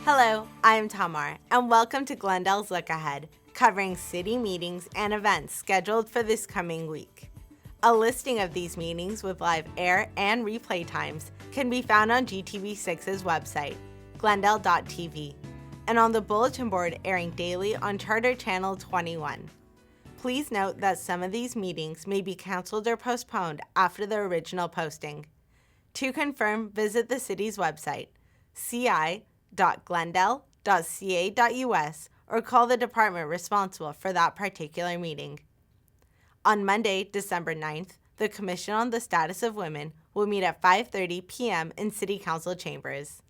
Hello, I'm Tamar, and welcome to Glendale's Look Ahead, covering city meetings and events scheduled for this coming week. A listing of these meetings with live air and replay times can be found on GTV6's website, glendale.tv, and on the bulletin board airing daily on Charter Channel 21. Please note that some of these meetings may be canceled or postponed after the original posting. To confirm, visit the city's website, ci.glendale.ca.us, or call the department responsible for that particular meeting. On Monday, December 9th, the Commission on the Status of Women will meet at 5:30 p.m. in City Council chambers.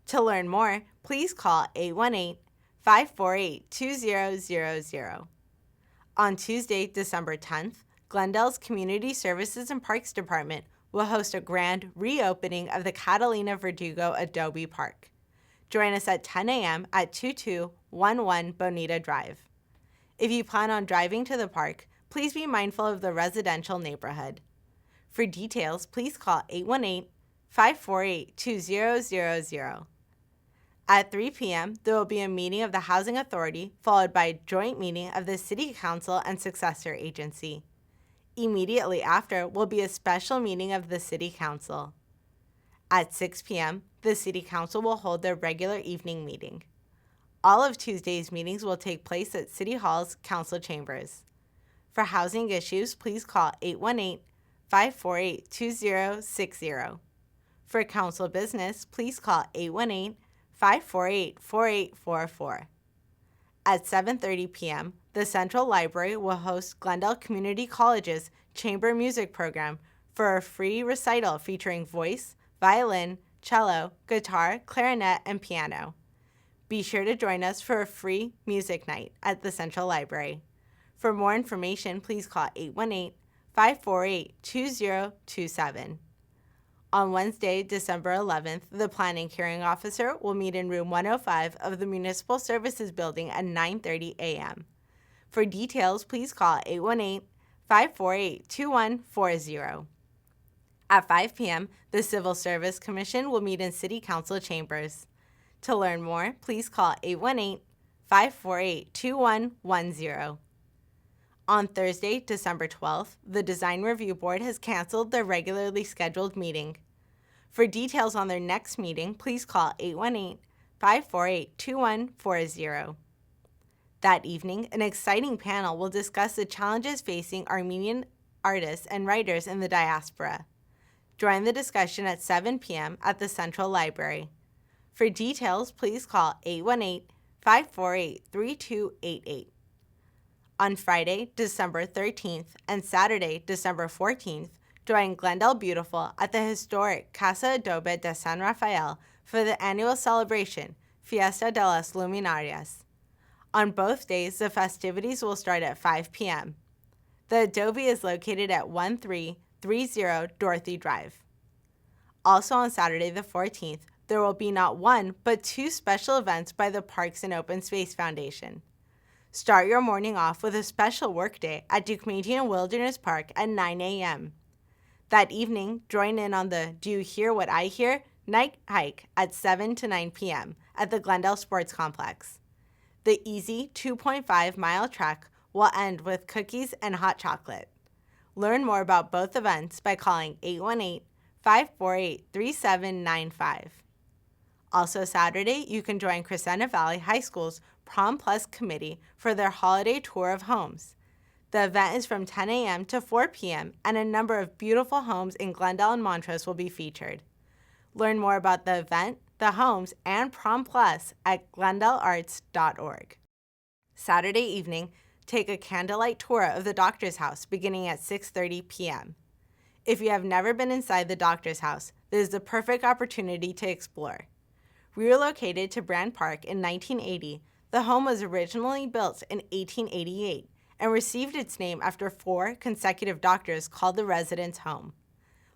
To learn more, please call 818-548-2000. On Tuesday, December 10th, Glendale's Community Services and Parks Department will host a grand reopening of the Catalina Verdugo Adobe Park. Join us at 10 a.m. at 2211 Bonita Drive. If you plan on driving to the park, please be mindful of the residential neighborhood. For details, please call 818-548-2000. At 3 p.m., there will be a meeting of the Housing Authority, followed by a joint meeting of the City Council and Successor Agency. Immediately after will be a special meeting of the City Council. At 6 p.m., the City Council will hold their regular evening meeting. All of Tuesday's meetings will take place at City Hall's council chambers. For housing issues, please call 818-548-2060. For council business, please call 818-548-4844. At 7:30 p.m., the Central Library will host Glendale Community College's Chamber Music Program for a free recital featuring voice, violin, cello, guitar, clarinet, and piano. Be sure to join us for a free music night at the Central Library. For more information, please call 818-548-2027. On Wednesday, December 11th, the Planning Hearing Officer will meet in room 105 of the Municipal Services Building at 9:30 a.m. For details, please call 818-548-2140. At 5 p.m., the Civil Service Commission will meet in City Council chambers. To learn more, please call 818-548-2110. On Thursday, December 12th, the Design Review Board has canceled their regularly scheduled meeting. For details on their next meeting, please call 818-548-2140. That evening, an exciting panel will discuss the challenges facing Armenian artists and writers in the diaspora. Join the discussion at 7 p.m. at the Central Library. For details, please call 818-548-3288. On Friday, December 13th, and Saturday, December 14th, join Glendale Beautiful at the historic Casa Adobe de San Rafael for the annual celebration, Fiesta de las Luminarias. On both days, the festivities will start at 5 p.m. The adobe is located at 1330 Dorothy Drive. Also on Saturday the 14th, there will be not one, but two special events by the Parks and Open Space Foundation. Start your morning off with a special workday at Duke-Median Wilderness Park at 9 a.m. That evening, join in on the Do You Hear What I Hear? Night hike at 7 to 9 p.m. at the Glendale Sports Complex. The easy 2.5-mile trek will end with cookies and hot chocolate. Learn more about both events by calling 818-548-3795. Also Saturday, you can join Crescenta Valley High School's Prom Plus Committee for their holiday tour of homes. The event is from 10 a.m. to 4 p.m., and a number of beautiful homes in Glendale and Montrose will be featured. Learn more about the event, the homes, and Prom Plus at glendalearts.org. Saturday evening, take a candlelight tour of the Doctor's House beginning at 6:30 p.m. If you have never been inside the Doctor's House, this is the perfect opportunity to explore. Relocated to Brand Park in 1980, the home was originally built in 1888 and received its name after 4 consecutive doctors called the residence home.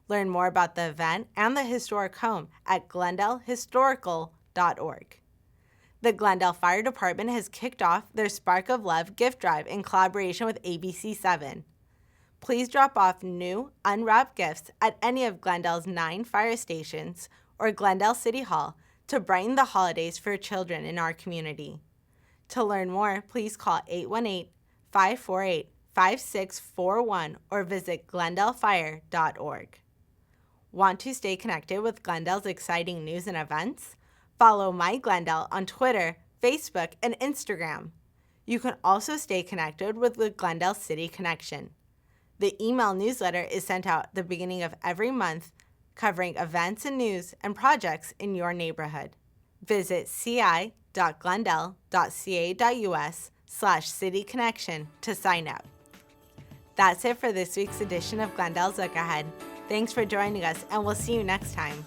Learn more about the event and the historic home at glendalehistorical.org. The Glendale Fire Department has kicked off their Spark of Love gift drive in collaboration with ABC7. Please drop off new, unwrapped gifts at any of Glendale's 9 fire stations or Glendale City Hall to brighten the holidays for children in our community. To learn more, please call 818-548-5641 or visit glendalefire.org. Want to stay connected with Glendale's exciting news and events? Follow My Glendale on Twitter, Facebook, and Instagram. You can also stay connected with the Glendale City Connection. The email newsletter is sent out at the beginning of every month, covering events and news and projects in your neighborhood. Visit ci.glendale.ca.us/cityconnection to sign up. That's it for this week's edition of Glendale's Look Ahead. Thanks for joining us, and we'll see you next time.